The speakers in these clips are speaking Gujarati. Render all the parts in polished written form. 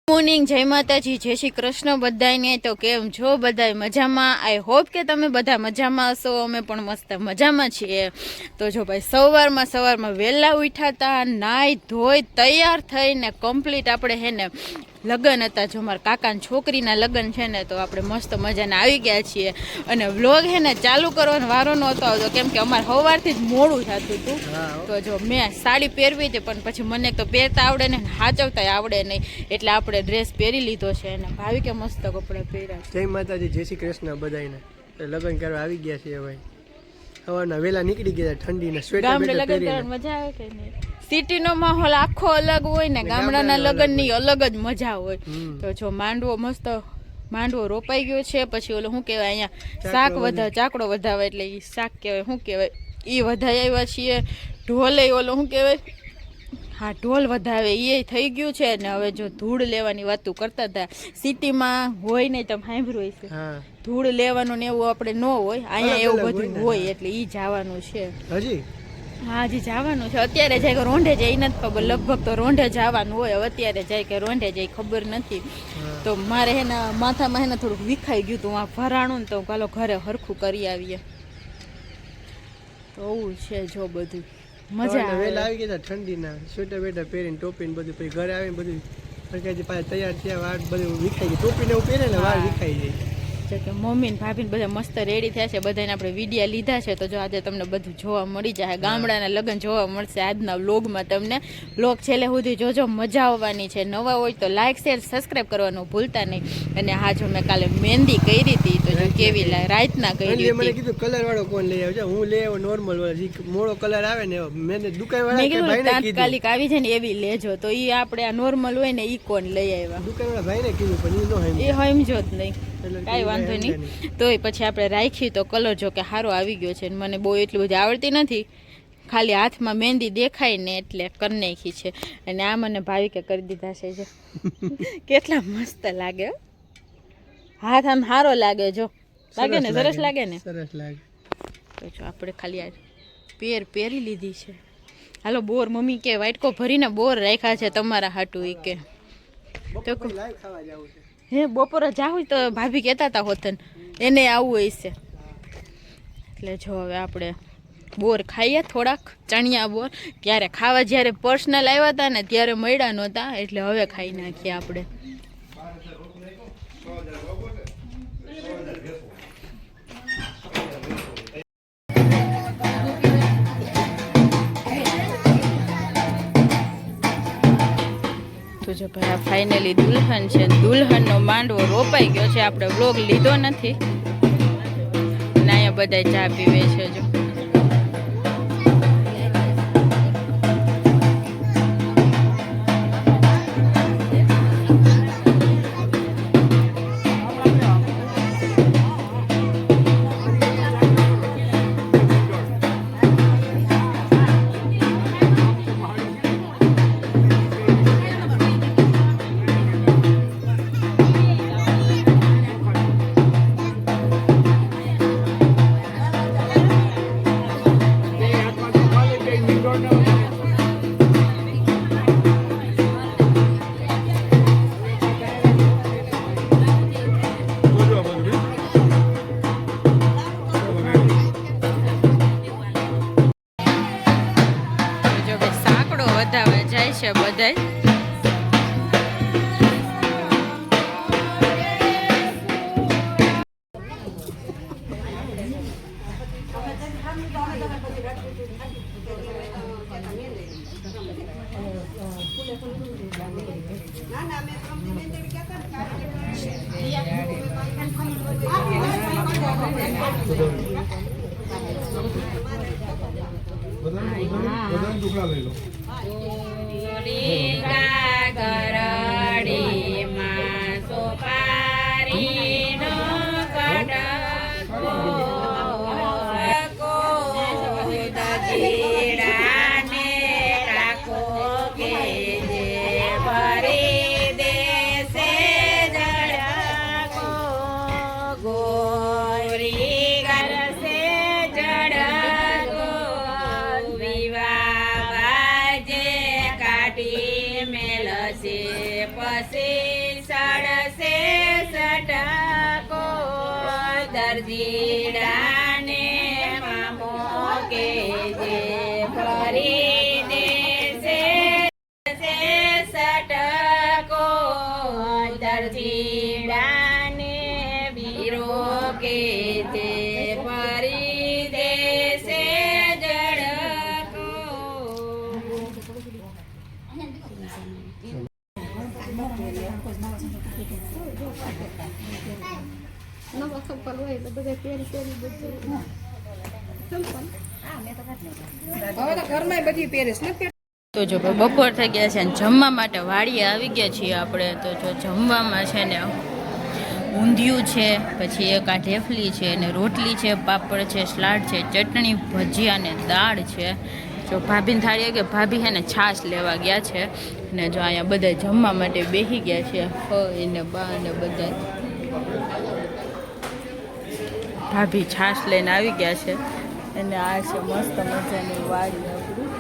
મોર્નિંગ, જય માતાજી, જય શ્રી કૃષ્ણ બધાને। તો કેમ છો બધાય? મજામાં? આઈ હોપ કે તમે બધા મજામાં હશો। અમે પણ મસ્ત મજામાં છીએ। તો જો ભાઈ સવારમાં વહેલા ઉઠ્યા હતા, નાહી ધોઈ તૈયાર થઈને કમ્પ્લીટ આપણે હે ને લગ્ન હતા, જો મારા કાકાના છોકરીના લગ્ન છે ને, તો આપણે મસ્ત મજાના આવી ગયા છીએ। અને વ્લોગ હે ને ચાલુ કરવાનો વારો નહોતો આવતો, કેમ કે અમારે સવારથી જ મોડું થતું હતું। તો જો મેં સાડી પહેરવી હતી, પણ પછી મને તો પહેરતા આવડે ને હાચવતા આવડે નહીં, એટલે આપણે ડ્રેસ પહેરી લીધો છે। અને ભાવી કે મસ્ત કપડાં પહેર્યા। જય માતાજી, જય શ્રી કૃષ્ણ બધાને। લગ્ન કરવા આવી ગયા છીએ ભાઈ। સવારના વહેલા નીકળી ગયા, ઠંડીના સ્વેટર ગામડે લગ્ન કરવાની મજા આવે કે નહીં? સિટીનો માહોલ આખો અલગ હોય ને, ગામડાના લગ્નની અલગ જ મજા હોય। તો જો માંડવો રોપાઈ ગયો છે, પછી ઓલો શું કહેવાય, અહીંયા શાક ચાકડો વધાવે, એટલે એ શાક કહેવાય, શું કહેવાય, એ વધાઈ આવ્યા છીએ। ઢોલે ઓલો શું કહેવાય, હા ઢોલ વધાવે એ થઈ ગયું છે ને। હવે જો ધૂળ લેવાની વાતો કરતા હતા, સિટીમાં હોય નહીં, તમે સાંભળ્યું છે ધૂળ લેવાનું ને એવું આપણે ન હોય, અહીંયા એવું બધું હોય, એટલે એ જવાનું છે હજી। હા હજી જવાનું છે। અત્યારે જાય કે રોંઢે જાય એ નથી ખબર, લગભગ તો રોંઢે જવાનું હોય। હવે અત્યારે જાય કે રોંઢે જાય ખબર નથી। તો મારે એના માથામાં એને થોડુંક વિખાઈ ગયું હતું આ ભરાણું ને, તો ચાલો ઘરે હરખું કરી આવીએ। તો એવું છે જો બધું મજા આવે। વેલા આવી ગયા ઠંડીના સ્વેટર બેટર પહેરીને, ટોપી ને બધું, પછી ઘરે આવીને બધું પાછા તૈયાર થયા, વાળ બધું વિખાઈ ગયું, ટોપી ને એવું પહેરે ને વાળ વિખાઈ જાય। કે મમ્મી ને ભાભી ને બધા મસ્ત રેડી થયા છે, બધાને આપણે વિડીયા લીધા છે। તો જો આજે તમને બધું જોવા મળી જાય, ગામડાના લગ્ન જોવા મળશે આજના વ્લોગમાં તમને। વ્લોગ છેલ્લે સુધી જોજો, મજા આવવાની છે। નવા હોય તો લાઈક શેર સબસ્ક્રાઈબ કરવાનું ભૂલતા નહીં। અને હા જો મેં કાલે મહેંદી કરી હતી, તો જો કેવી રાતના કરી હતી। મને કીધું કલર વાળો કોણ લઈ આવજો, હું લઈ આવ્યો નોર્મલ વાળો, મોળો કલર આવે ને મેં દુકાન વાળા કે ભાઈને કીધું તાત્કાલિક આવી છે ને એવી લેજો। તો ઈ આપણે આ નોર્મલ હોય ને ઈ કોણ લઈ આવ્યા, દુકાન વાળા ભાઈને કીધું, પણ એ સમજો જ નહીં, કાંઈ વાંધો નહીં। તોય પછી આપણે રાખી તો કલર જો કે સારો આવી ગયો છે। મને બહુ એટલી બધી આવડતી નથી, ખાલી હાથમાં મહેંદી દેખાય ને એટલે કરી નાખી છે। અને આ મને ભાવિકે કરી દીધા છે, જો કેટલા મસ્ત લાગે, હાથ આમ સારો લાગે, જો લાગે ને, સરસ લાગે ને, સરસ લાગે। તો જો આપણે ખાલી આ પહેરી લીધી છે। હાલો બોર, મમ્મી કે વાટકો ભરીને બોર રાખ્યા છે તમારા હાટું, એ કે તો હે બપોરે જાવું તો ભાભી કહેતા હતા હોતન એને આવવું હોય છે, એટલે જો હવે આપણે બોર ખાઈએ થોડાક, ચણિયા બોર। ત્યારે ખાવા જ્યારે પર્સનલ આવ્યા હતા ને ત્યારે મળ્યા નહોતા, એટલે હવે ખાઈ નાખીએ આપણે। તો જો ભાઈ આ ફાઇનલી દુલ્હન છે, દુલ્હનનો માંડવો રોપાઈ ગયો છે। આપણે વ્લોગ લીધો નથી, અને અહીંયા બધા ચા પીવે છે જો। જાય છે બધાય, બધા ટુકડા લઈ લો। મેલ છે પછી દેશે સટકો દરજીડાને મામો કે જે ફરી દેશે સટકો દરજીડાને વીરો કે જે ફરી દેશે જડકો. તો જો બપોર થઈ ગયા છે અને જમવા માટે વાડીએ આવી ગયા છીએ આપણે. તો જો જમવામાં છે ને ઊંધિયું છે, પછી એક આ ઢેફલી છે ને રોટલી છે, પાપડ છે, સલાડ છે, ચટણી, ભજીયા ને દાળ છે. જો ભાભીને થાળી કે ભાભી છે ને છાશ લેવા ગયા છે ને જો અહીંયા બધા જમવા માટે બેસી ગયા છે. એને બા ને બધા ભાભી છાશ લઈને આવી ગયા છે અને આ છે મસ્ત મજાની વાડી આપણી.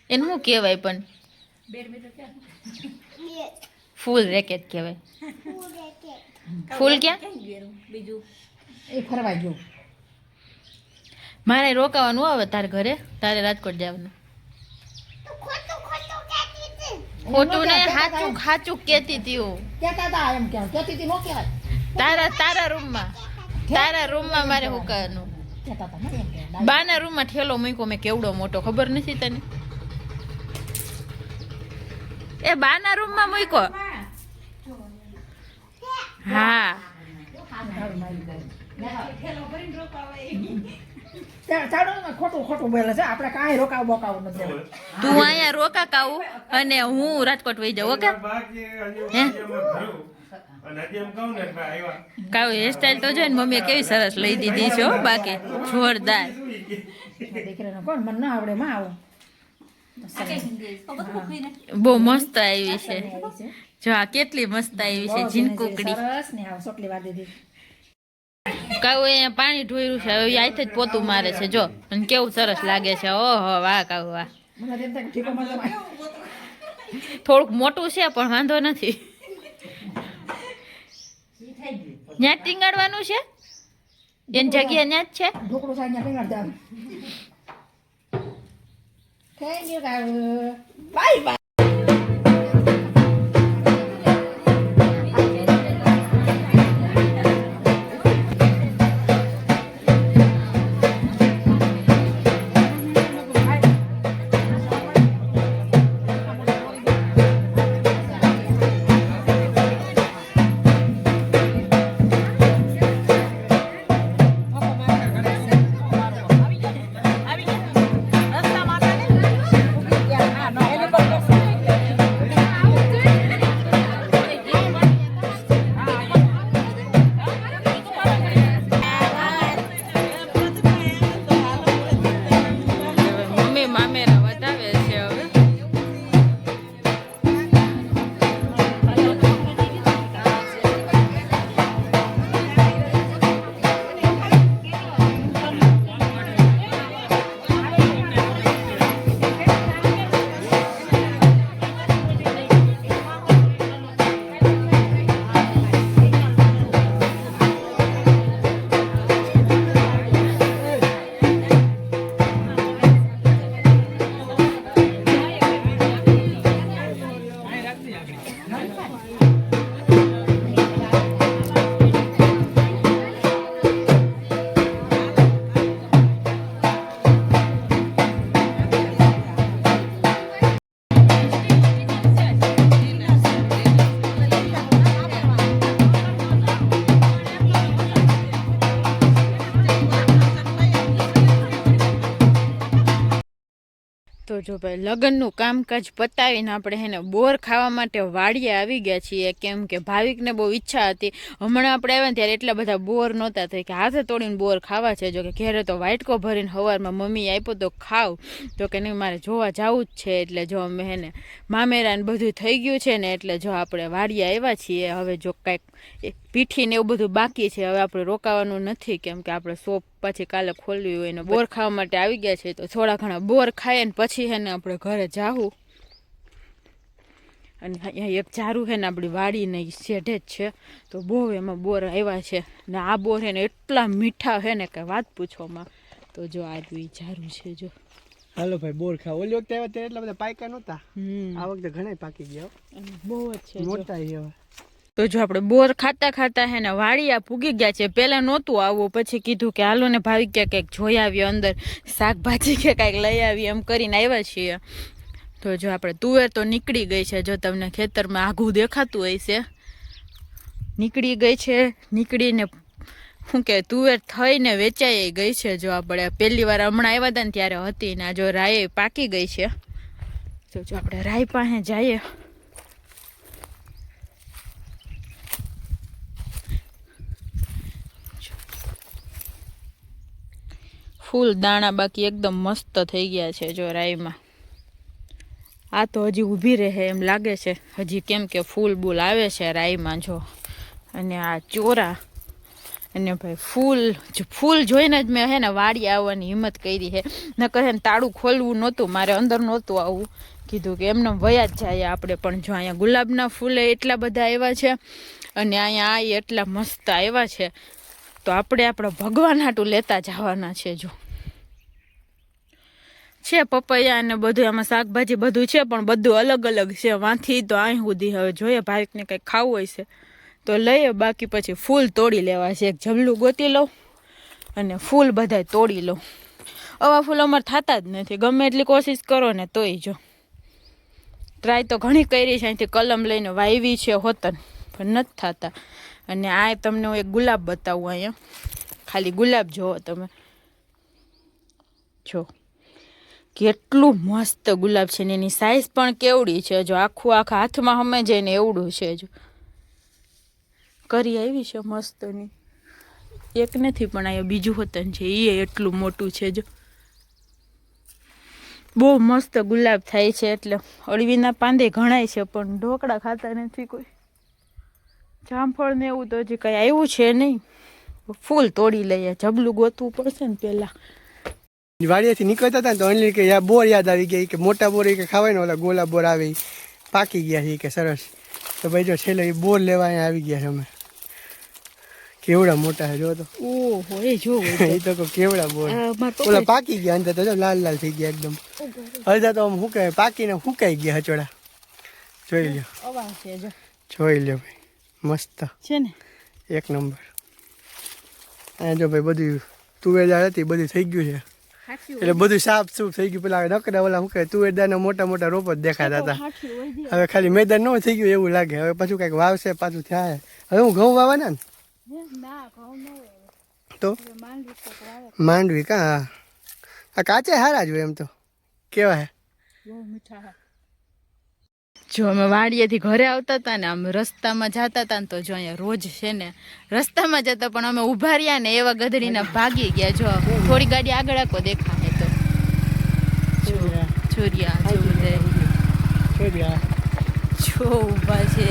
એનું શું કહેવાય પણ ફૂલ રેકેટ કહેવાય. ફૂલ ક્યાં બીજું એ ફરવા ગયો. મારે રોકાવાનું આવે તારે ઘરે, તારે રાજકોટ જવાનું. ખોટું ને સાચું સાચું કેતી હતી હું. તારા રૂમમાં મારે રોકાવાનું. બાના રૂમમાં ઠેલો મૂક્યો મેં, કેવડો મોટો ખબર નથી તને? એ બાના રૂમમાં મૂક્યો. હા ખોટું ખોટું બોલે છે. આપણે કાંઈ રોકાવ બોકાવ નથી. તું અહીંયા રોકા કાવું અને હું રાજકોટ વહી જાઉં. ઓકે હે કાવું હેરસ્ટાઈલ તો જો ને મમ્મીએ કેવી સરસ લઈ દીધી છે. બાકી જોરદાર. દીકરીને કોણ મને ના આવડે માં આવું. બહુ મસ્ત આવી છે. જો આ કેટલી મસ્ત આવી છે ઝીનકુકડી. સરસ ને આવ સોટલી વાર દીધી. કાવું અહીંયા પાણી ઢોર્યું છે, હવે આથી જ પોતું મારે છે. જો અને કેવું સરસ લાગે છે. ઓહો વાહ કાવું વાહ. મને તેમ થાય કે ઠીકો મળતો થોડુંક મોટું છે પણ વાંધો નથી. ત્યાં ટીંગાડવાનું છે, એની જગ્યા ત્યાં જ છે. ઢોકળું થાય ત્યાં પીંગાડ દે. થેન્ક યુ કાવું. Bye bye. તો જો ભાઈ લગ્નનું કામકાજ પતાવીને આપણે એને બોર ખાવા માટે વાડીએ આવી ગયા છીએ. કેમ કે ભાવિકને બહુ ઈચ્છા હતી. હમણાં આપણે આવ્યા ને ત્યારે એટલા બધા બોર નહોતા થઈ કે હાથે તોડીને બોર ખાવા છે. જો કે ઘેરે તો વાટકો ભરીને સવારમાં મમ્મી આપ્યો તો ખાવ. તો કે નહીં મારે જોવા જવું જ છે. એટલે જો અમે એને મામેરાને બધું થઈ ગયું છે ને એટલે જો આપણે વાડીએ આવ્યા છીએ. હવે જો કાંઈક પીઠી ને એવું બધું બાકી છે. હવે આપણે રોકાવાનું નથી કેમ કે આપણે શોપ પછી કાલે ખોલવી હોય ને બોર ખાવા માટે આવી ગયા છે. તો થોડા ઘણા બોર ખાઈએ ને પછી હે ને આપણે ઘરે જાવું. અને અહીંયા એક ઝારું છે ને આપણી વાડીને શેઢે જ છે. તો બહુ એમાં બોર આવ્યા છે ને આ બોર છે ને એટલા મીઠા છે ને કે વાત પૂછવામાં. તો જો આ ઝારું છે જો. હાલો ભાઈ બોર ખાવ. ઓલી વખતે આવ્યા ત્યારે એટલા બધા પાક્યા નહોતા. આ વખતે ઘણા પાકી ગયા બહુ જ છે મોટા હવે. તો જો આપણે બોર ખાતા ખાતા હે ને વાડિયા પૂગી ગયા છે. પહેલા નહોતું આવવું, પછી કીધું કે હાલો ને ભાવી ક્યાંક જોઈ આવીએ અંદર શાકભાજી કે કાંઈક લઈ આવીએ એમ કરીને આવ્યા છીએ. તો જો આપણે તુવેર તો નીકળી ગઈ છે. જો તમને ખેતરમાં આઘું દેખાતું હોય છે નીકળી ગઈ છે. નીકળીને શું કે તુવેર થઈને વેચાઈ ગઈ છે. જો આપણે પહેલી વાર હમણાં આવ્યા હતા ને ત્યારે હતી ને જો રાઈ પાકી ગઈ છે. તો જો આપણે રાઈ પાસે જઈએ. ફૂલ દાણા બાકી એકદમ મસ્ત થઈ ગયા છે જો રાઈમાં. આ તો હજી ઊભી રહે એમ લાગે છે હજી, કેમ કે ફૂલ બૂલ આવે છે રાઈમાં જો. અને આ ચોરા અને ભાઈ ફૂલ જોઈને જ મેં હે ને વાડી આવવાની હિંમત કરી છે. નકર હે ને તાળું ખોલવું નહોતું મારે, અંદર નહોતું આવવું. કીધું કે એમને વયા જ જાય આપણે. પણ જો અહીંયા ગુલાબના ફૂલે એટલા બધા આવ્યા છે અને અહીંયા આ એટલા મસ્ત આવ્યા છે. તો આપણે આપણા ભગવાન હાટું લેતા જવાના છે. જો છે પપૈયા અને બધું આમાં શાકભાજી બધું છે પણ બધું અલગ અલગ છે. વાંથી તો અહીં સુધી હવે જોઈએ ભાવિકને કંઈક ખાવું હોય છે તો લઈએ, બાકી પછી ફૂલ તોડી લેવા છે. એક જબલું ગોતી લઉં અને ફૂલ બધાય તોડી લઉં. આવા ફૂલ અમારે થતા જ નથી, ગમે એટલી કોશિશ કરો ને તોય. જો ટ્રાય તો ઘણી કરી છે, અહીંથી કલમ લઈને વાવી છે હોતન પણ નથી થતા. અને આ તમને હું એક ગુલાબ બતાવું. અહીંયા ખાલી ગુલાબ જુઓ તમે, જો કેટલું મસ્ત ગુલાબ છે ને એની સાઈઝ પણ કેવડી છે. જો આખા હાથમાં હમે જઈને એવડું છે. જો કરી આવી છે મસ્તની. એક નથી પણ અહીંયા બીજું હોતન છે એ એટલું મોટું છે. જો બહુ મસ્ત ગુલાબ થાય છે. એટલે અળવીના પાંદે ઘણાય છે પણ ઢોકળા ખાતા નથી કોઈ. જામફળ ને એવું તો હજી કઈ આવ્યું છે નહીં. ફૂલ તોડી લઈએ. જબલું ગોતવું પડશે ને પેલા. વાડિયાથી નીકળતા હતા ને તો અનિલ કે બોર યાદ આવી ગયા કે મોટા બોર કે ખાવાય ને ઓલા ગોલા બોર આવે પાકી ગયા છે કે સરસ. તો ભાઈ જો છેલ્લે એ બોર લેવા અહીંયા આવી ગયા છે અમે. કેવડા મોટા છે જો તો. ઓહો એ જો એ તો કેવડા બોર ઓલા પાકી ગયા અંદર તો જો લાલ લાલ થઈ ગયા એકદમ. અડધા તો આમ હુકાય પાકીને હુકાઈ ગયા હચોડા. જોઈ લ્યો અવાજ છે જો. જોઈ લ્યો ભાઈ મસ્ત છે ને એક નંબર. અહીંયા જો ભાઈ બધું તુવેરદાર હતી બધું થઈ ગયું છે એટલે બધું સાફ સૂફ થઈ ગયું. પેલા નકડા ઓલા શું કહે તુવેરદારના મોટા મોટા રોપ જ દેખાતા હતા. હવે ખાલી મેદાન ન થઈ ગયું એવું લાગે. હવે પાછું કંઈક વાવશે પાછું થાય. હવે હું ઘઉં વાવવાના ને તો માંડવી કાં આ કાચે હારા જ હોય એમ તો કેવા હે. જો અમે વાડીએથી ઘરે આવતા હતા ને આમ રસ્તામાં જતા હતા ને તો જો અહીંયા રોજ છે ને રસ્તામાં જતા પણ અમે ઉભા રહ્યા ને એવા ગધડીના ભાગી ગયા. જો થોડી ગાડી આગળ આખો દેખાય તો છોરિયા જો ઉભા છે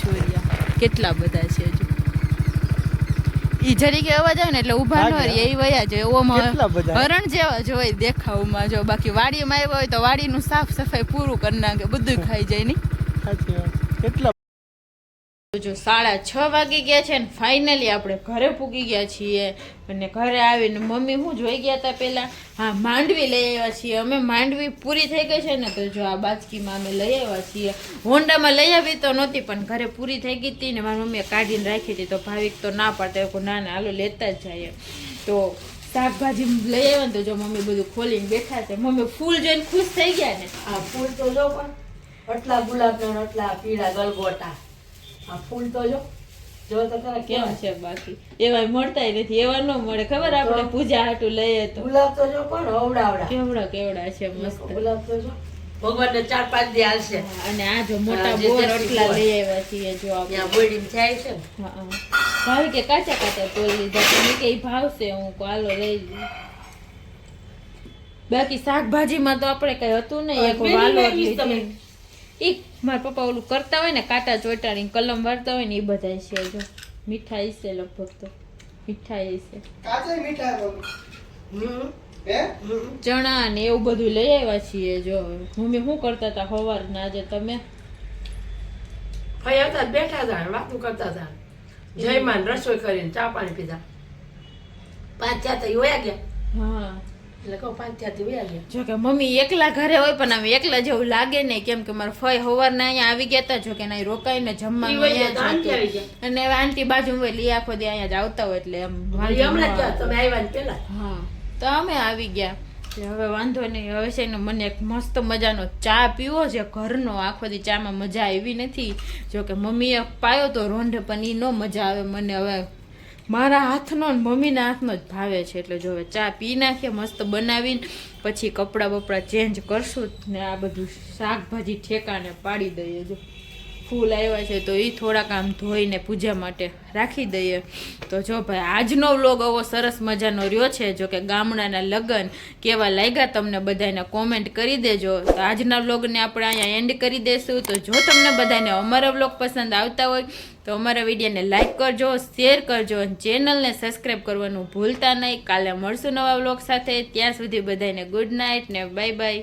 છોરિયા કેટલા બધા છે. જો ઈ જરી કે અવાજ આવે ને એટલે ઉભા ન રહે એ વયા જાય. ઓમાં હરણ જેવા જ હોય દેખાવમાં. જો બાકી વાડીમાં આવ્યા હોય તો વાડીનું સાફ સફાઈ પૂરું કરી નાખે, બધું ખાઈ જાય નહીં. કેટલા જો 6:30 વાગી ગયા છે ને ફાઇનલી આપણે ઘરે પૂગી ગયા છીએ. અને ઘરે આવીને મમ્મી હું જોઈ ગયા હતા પેલા હા માંડવી લઈ આવ્યા છીએ અમે. માંડવી પૂરી થઈ ગઈ છે ને તો જો આ બાચકીમાં અમે લઈ આવ્યા છીએ. હોન્ડામાં લઈ આવી તો નહોતી પણ ઘરે પૂરી થઈ ગઈ હતી ને મારી મમ્મીએ કાઢીને રાખી હતી. તો ભાવિક તો ના પાડતા ના ના હાલો લેતા જ જાય. તો શાકભાજી લઈ આવ્યા ને તો જો મમ્મી બધું ખોલીને બેઠા છે. મમ્મી ફૂલ જોઈને ખુશ થઈ ગયા ને. આ ફૂલ તો જો પણ આટલા ગુલાબના આટલા પીળા ગલગોટા. આ ફૂલ તો જો તો ખરા કેમ છે બાકી એવા મળતા નથી. એવા ન મળે ખબર આપણે પૂજા હાટું લઈએ તો. ગુલાબ તો જો પણ અવડાવડા કેવડા કેવડા છે મસ્ત. ગુલાબ તો જો ભગવાનને 4-5 દી હાલશે. અને આ જો મોટા બોર એટલા લઈ આવ્યા છીએ. જો આપણે ત્યાં બોડીમ થાય છે ને. હા ભાવી કે કાચા કાચા તોલ લીધા તમે કે ભાવશે હું કાલો લઈ લઉં. બાકી શાકભાજીમાં તો આપણે કઈ હતું નહીં. એક વાલો ઈ મારા પપ્પા ઓલું કરતા હોય ને કાંટા ચોટાડીને કલમ વાળતા હોય ને એ બધા છે. જો મીઠાઈ છે લગભગ તો મીઠાઈ છે કાચા મીઠા હે ચણા ને એવું બધું લઈ આવ્યા છીએ. જો મમ્મી શું કરતા હતા સવારના આજે તમે? ભાઈ હતા બેઠા હતા વાતું કરતા હતા, જયમાન રસોઈ કરીને ચા પાણી પીધા. 5 થયા વયા ગયા. હા એટલે કહું 5 થયા વયા ગયા. જો કે મમ્મી એકલા ઘરે હોય પણ આમ એકલા જેવું લાગે નહીં, કેમ કે મારા ફઈ સવારના અહીંયા આવી ગયા હતા. જો કે ના રોકાઈને જમવાનું અહીંયા જ હતું. અને હવે આંટી બાજુ હોય એટલે આખો દી અહીંયા જ આવતા હોય એટલે એમ વાંધો ન હમણાં આવે. તમે આવ્યા ને પેલા. હા તો અમે આવી ગયા. હવે વાંધો નહીં. હવે છે ને મને એક મસ્ત મજાનો ચા પીવો છે ઘરનો. આખો દી ચામાં મજા આવી નથી. જો કે મમ્મીએ પાયો તો રોંઢે પણ એ ન મજા આવે મને. હવે મારા હાથનો ને મમ્મીના હાથનો જ ભાવે છે. એટલે જો હવે ચા પી નાખીએ મસ્ત બનાવીને, પછી કપડાં બપડા ચેન્જ કરશું ને આ બધું શાકભાજી ઠેકાણે પાડી દઈએ. જો ફૂલ આવ્યા છે તો એ થોડાક આમ ધોઈને પૂજા માટે રાખી દઈએ. તો જો ભાઈ આજનો વ્લોગ આવો સરસ મજાનો રહ્યો છે. જો કે ગામડાના લગ્ન કેવા લાગ્યા તમને બધાને કોમેન્ટ કરી દેજો. તો આજના વ્લોગને આપણે અહીંયા એન્ડ કરી દઈશું. તો જો તમને બધાને અમારા વ્લોગ પસંદ આવતા હોય તો અમારા વિડીયોને લાઈક કરજો, શેર કરજો અને ચેનલને સબસ્ક્રાઈબ કરવાનું ભૂલતા નહીં. કાલે મળશું નવા વ્લોગ સાથે. ત્યાં સુધી બધાને ગુડ નાઇટ ને બાય બાય.